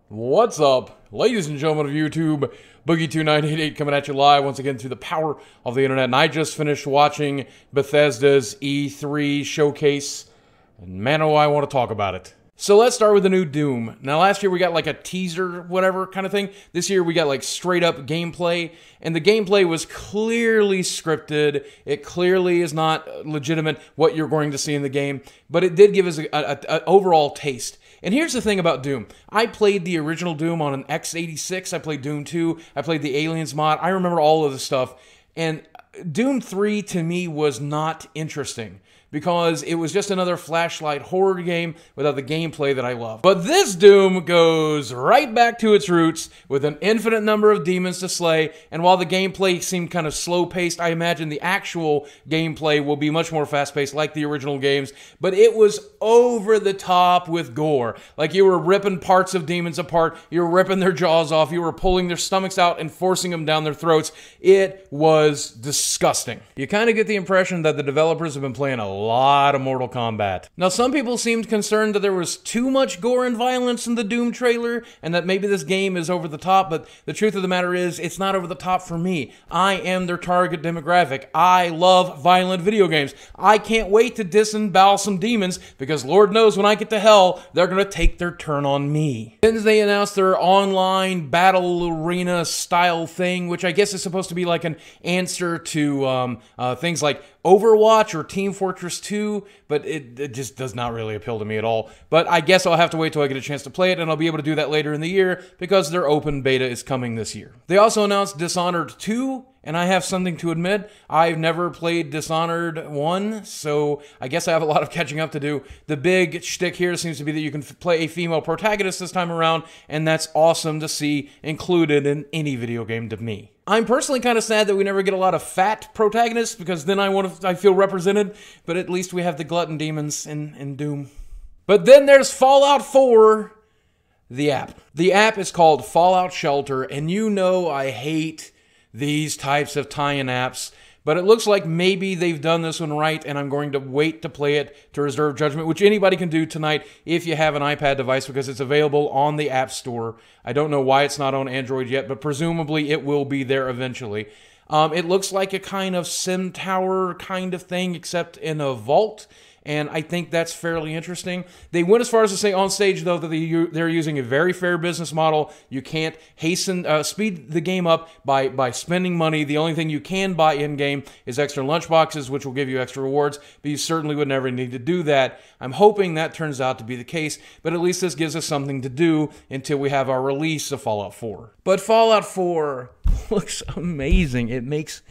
What's up, ladies and gentlemen of YouTube? Boogie2988 coming at you live once again through the power of the internet. And I just finished watching Bethesda's E3 showcase, and man, oh, I want to talk about it. So let's start with the new Doom. Now, last year we got like a teaser, whatever kind of thing. This year we got like straight up gameplay, and the gameplay was clearly scripted. It clearly is not legitimate what you're going to see in the game, but it did give us an overall taste. And here's the thing about Doom. I played the original Doom on an x86. I played Doom 2. I played the Aliens mod. I remember all of this stuff. And Doom 3 to me was not interesting, because it was just another flashlight horror game without the gameplay that I love. But this Doom goes right back to its roots with an infinite number of demons to slay, and while the gameplay seemed kind of slow-paced, I imagine the actual gameplay will be much more fast-paced like the original games, but it was over the top with gore. Like, you were ripping parts of demons apart, you were ripping their jaws off, you were pulling their stomachs out and forcing them down their throats. It was disgusting. You kind of get the impression that the developers have been playing a lot of Mortal Kombat. Now, some people seemed concerned that there was too much gore and violence in the Doom trailer, and that maybe this game is over the top, but the truth of the matter is, it's not over the top for me. I am their target demographic. I love violent video games. I can't wait to disembowel some demons, because Lord knows when I get to hell, they're gonna take their turn on me. Since they announced their online battle arena style thing, which I guess is supposed to be like an answer to things like Overwatch or Team Fortress 2, but it just does not really appeal to me at all. But I guess I'll have to wait till I get a chance to play it, and I'll be able to do that later in the year, because their open beta is coming this year. They also announced Dishonored 2, and I have something to admit. I've never played Dishonored 1, so I guess I have a lot of catching up to do. The big shtick here seems to be that you can play a female protagonist this time around, and that's awesome to see included in any video game to me. I'm personally kind of sad that we never get a lot of fat protagonists, because then I feel represented, but at least we have the glutton demons in Doom. But then there's Fallout 4, the app. The app is called Fallout Shelter, and you know I hate these types of tie-in apps, but it looks like maybe they've done this one right, and I'm going to wait to play it to reserve judgment, which anybody can do tonight if you have an iPad device, because it's available on the App Store. I don't know why it's not on Android yet, but presumably it will be there eventually. It looks like a kind of sim tower kind of thing, except in a vault, and I think that's fairly interesting. They went as far as to say on stage, though, that they're using a very fair business model. You can't speed the game up by spending money. The only thing you can buy in-game is extra lunchboxes, which will give you extra rewards, but you certainly would never need to do that. I'm hoping that turns out to be the case, but at least this gives us something to do until we have our release of Fallout 4. But Fallout 4 looks amazing. It makes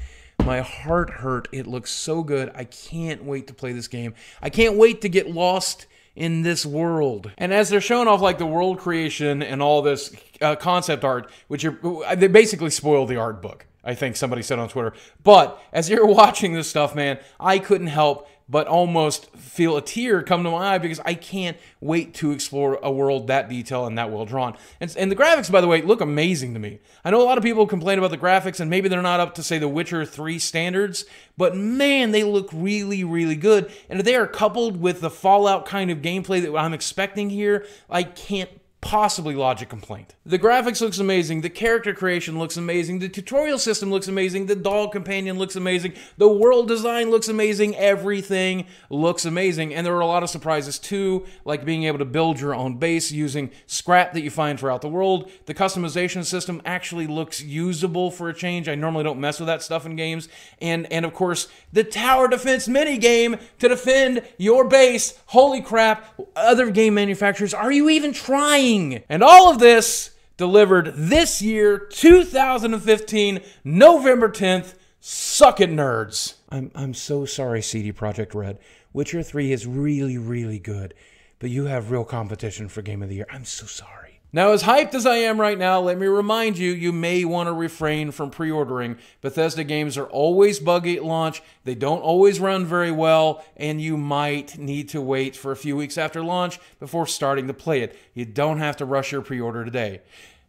my heart hurt. It looks so good. I can't wait to play this game. I can't wait to get lost in this world. And as they're showing off like the world creation and all this concept art, they basically spoiled the art book, I think somebody said on Twitter. But as you're watching this stuff, man, I couldn't help but almost feel a tear come to my eye, because I can't wait to explore a world that detailed and that well drawn. And the graphics, by the way, look amazing to me. I know a lot of people complain about the graphics, and maybe they're not up to, say, The Witcher 3 standards, but man, they look really, really good. And if they are coupled with the Fallout kind of gameplay that I'm expecting here, I can't possibly lodge a complaint. The graphics looks amazing, the character creation looks amazing, the tutorial system looks amazing, the dog companion looks amazing, the world design looks amazing, everything looks amazing, and there are a lot of surprises too, like being able to build your own base using scrap that you find throughout the world. The customization system actually looks usable for a change. I normally don't mess with that stuff in games. And of course, the tower defense minigame to defend your base. Holy crap, other game manufacturers, are you even trying? And all of this delivered this year, 2015, November 10th. Suck it, nerds. I'm so sorry, CD Projekt Red. Witcher 3 is really, really good, but you have real competition for Game of the Year. I'm so sorry. Now, as hyped as I am right now, let me remind you, you may want to refrain from pre-ordering. Bethesda games are always buggy at launch, they don't always run very well, and you might need to wait for a few weeks after launch before starting to play it. You don't have to rush your pre-order today.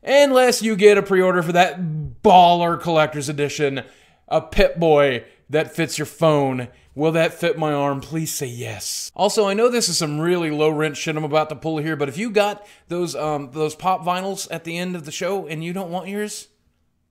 Unless you get a pre-order for that baller collector's edition, a Pip-Boy that fits your phone. Will that fit my arm? Please say yes. Also, I know this is some really low rent shit I'm about to pull here, but if you got those pop vinyls at the end of the show and you don't want yours,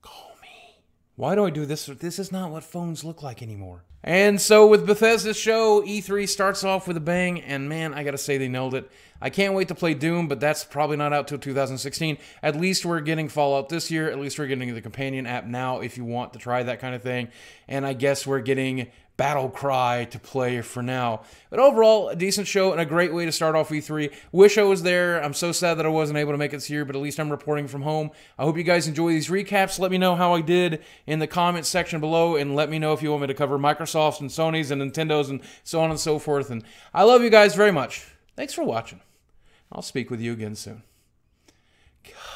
call me. Why do I do this? This is not what phones look like anymore. And so with Bethesda's show, E3 starts off with a bang, and man, I gotta say they nailed it. I can't wait to play Doom, but that's probably not out till 2016. At least we're getting Fallout this year. At least we're getting the companion app now if you want to try that kind of thing. And I guess we're getting BAttlecry to play for now. But overall, a decent show and a great way to start off E3. Wish I was there. I'm so sad that I wasn't able to make it this year, but at least I'm reporting from home. I hope you guys enjoy these recaps. Let me know how I did in the comments section below, and let me know if you want me to cover Microsoft's and Sony's and Nintendo's and so on and so forth. And I love you guys very much. Thanks for watching. I'll speak with you again soon. God.